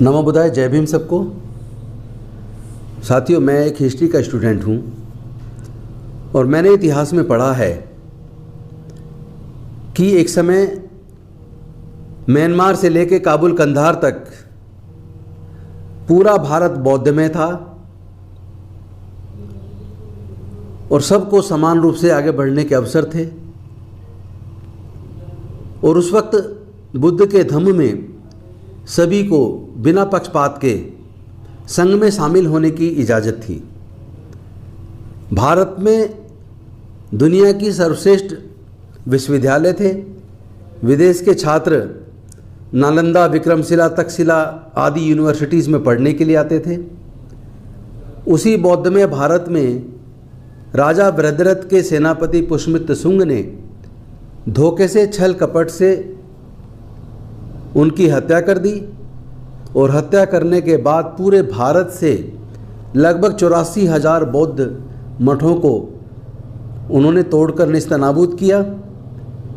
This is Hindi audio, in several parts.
नमो बुद्धाय, जय भीम सबको। साथियों, मैं एक हिस्ट्री का स्टूडेंट हूँ और मैंने इतिहास में पढ़ा है कि एक समय म्यांमार से लेकर काबुल कंधार तक पूरा भारत बौद्ध में था और सबको समान रूप से आगे बढ़ने के अवसर थे। और उस वक्त बुद्ध के धम्म में सभी को बिना पक्षपात के संघ में शामिल होने की इजाज़त थी। भारत में दुनिया की सर्वश्रेष्ठ विश्वविद्यालय थे। विदेश के छात्र नालंदा, विक्रमशिला, तक्षशिला आदि यूनिवर्सिटीज़ में पढ़ने के लिए आते थे। उसी बौद्धमय भारत में राजा वृद्धरथ के सेनापति पुष्यमित्र शुंग ने धोखे से, छल कपट से उनकी हत्या कर दी और हत्या करने के बाद पूरे भारत से लगभग 84,000 बौद्ध मठों को उन्होंने तोड़कर नेस्तनाबूद किया,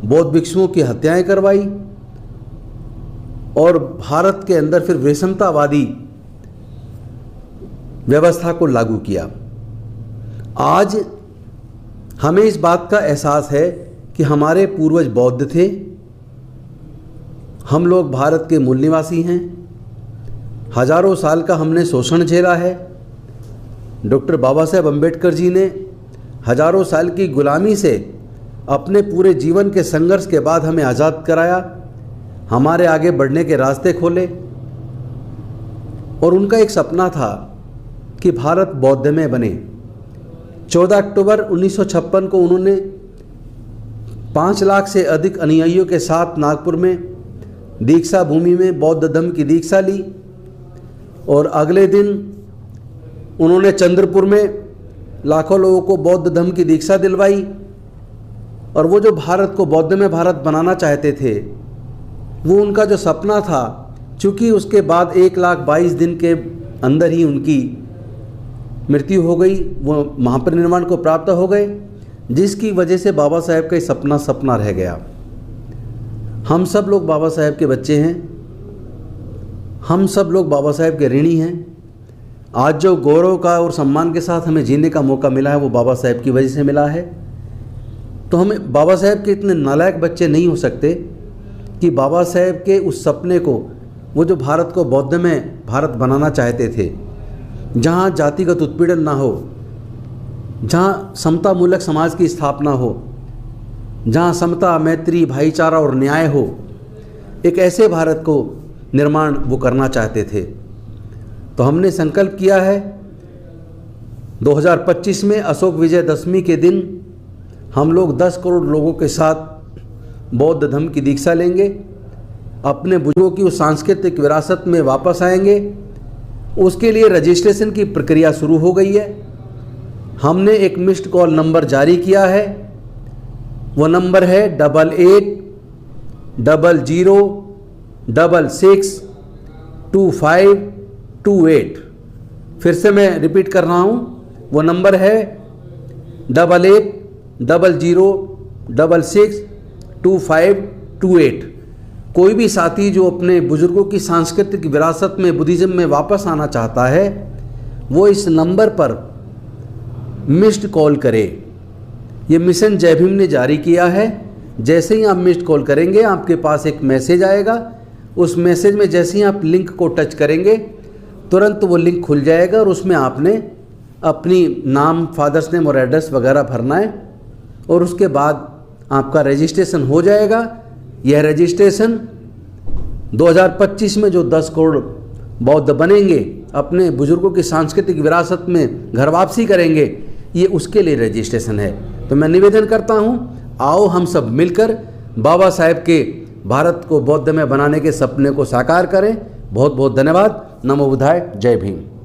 बौद्ध भिक्षुओं की हत्याएं करवाई और भारत के अंदर फिर विषमतावादी व्यवस्था को लागू किया। आज हमें इस बात का एहसास है कि हमारे पूर्वज बौद्ध थे, हम लोग भारत के मूल निवासी हैं। हजारों साल का हमने शोषण झेला है। डॉक्टर बाबा साहेब अम्बेडकर जी ने हजारों साल की गुलामी से अपने पूरे जीवन के संघर्ष के बाद हमें आज़ाद कराया, हमारे आगे बढ़ने के रास्ते खोले। और उनका एक सपना था कि भारत बौद्धमय बने। 14 अक्टूबर 1956 को उन्होंने 5 लाख से अधिक अनुयायियों के साथ नागपुर में दीक्षा भूमि में बौद्ध धम्म की दीक्षा ली और अगले दिन उन्होंने चंद्रपुर में लाखों लोगों को बौद्ध धम्म की दीक्षा दिलवाई। और वो जो भारत को बौद्धमय भारत बनाना चाहते थे, वो उनका जो सपना था, चूँकि उसके बाद 1,22,000 दिन के अंदर ही उनकी मृत्यु हो गई, वो महापरिनिर्वाण को प्राप्त हो गए, जिसकी वजह से बाबा साहेब का सपना सपना रह गया। हम सब लोग बाबा साहेब के बच्चे हैं, हम सब लोग बाबा साहेब के ऋणी हैं। आज जो गौरव का और सम्मान के साथ हमें जीने का मौका मिला है, वो बाबा साहेब की वजह से मिला है। तो हमें बाबा साहेब के इतने नालायक बच्चे नहीं हो सकते कि बाबा साहेब के उस सपने को, वो जो भारत को बौद्धमय भारत बनाना चाहते थे, जहाँ जातिगत उत्पीड़न ना हो, जहाँ समतामूलक समाज की स्थापना हो, जहाँ समता, मैत्री, भाईचारा और न्याय हो, एक ऐसे भारत को निर्माण वो करना चाहते थे। तो हमने संकल्प किया है 2025 में अशोक विजयदशमी के दिन हम लोग 10 करोड़ लोगों के साथ बौद्ध धम्म की दीक्षा लेंगे, अपने बुजुर्गों की उस सांस्कृतिक विरासत में वापस आएंगे। उसके लिए रजिस्ट्रेशन की प्रक्रिया शुरू हो गई है। हमने एक मिस्ड कॉल नंबर जारी किया है, वो नंबर है 8800662528। फिर से मैं रिपीट कर रहा हूँ, वो नंबर है 8800662528। कोई भी साथी जो अपने बुजुर्गों की सांस्कृतिक विरासत में, बुद्धिज़्म में वापस आना चाहता है, वो इस नंबर पर मिस्ड कॉल करे। ये मिशन जय भीम ने जारी किया है। जैसे ही आप मिस्ड कॉल करेंगे, आपके पास एक मैसेज आएगा। उस मैसेज में जैसे ही आप लिंक को टच करेंगे, तुरंत वो लिंक खुल जाएगा और उसमें आपने अपनी नाम, फादर्स नेम और एड्रेस वगैरह भरना है और उसके बाद आपका रजिस्ट्रेशन हो जाएगा। यह रजिस्ट्रेशन 2025 में जो 10 करोड़ बौद्ध बनेंगे, अपने बुजुर्गों की सांस्कृतिक विरासत में घर वापसी करेंगे, ये उसके लिए रजिस्ट्रेशन है। तो मैं निवेदन करता हूँ, आओ हम सब मिलकर बाबा साहेब के भारत को बौद्धमय बनाने के सपने को साकार करें। बहुत बहुत धन्यवाद। नमो बुद्धाय, जय भीम।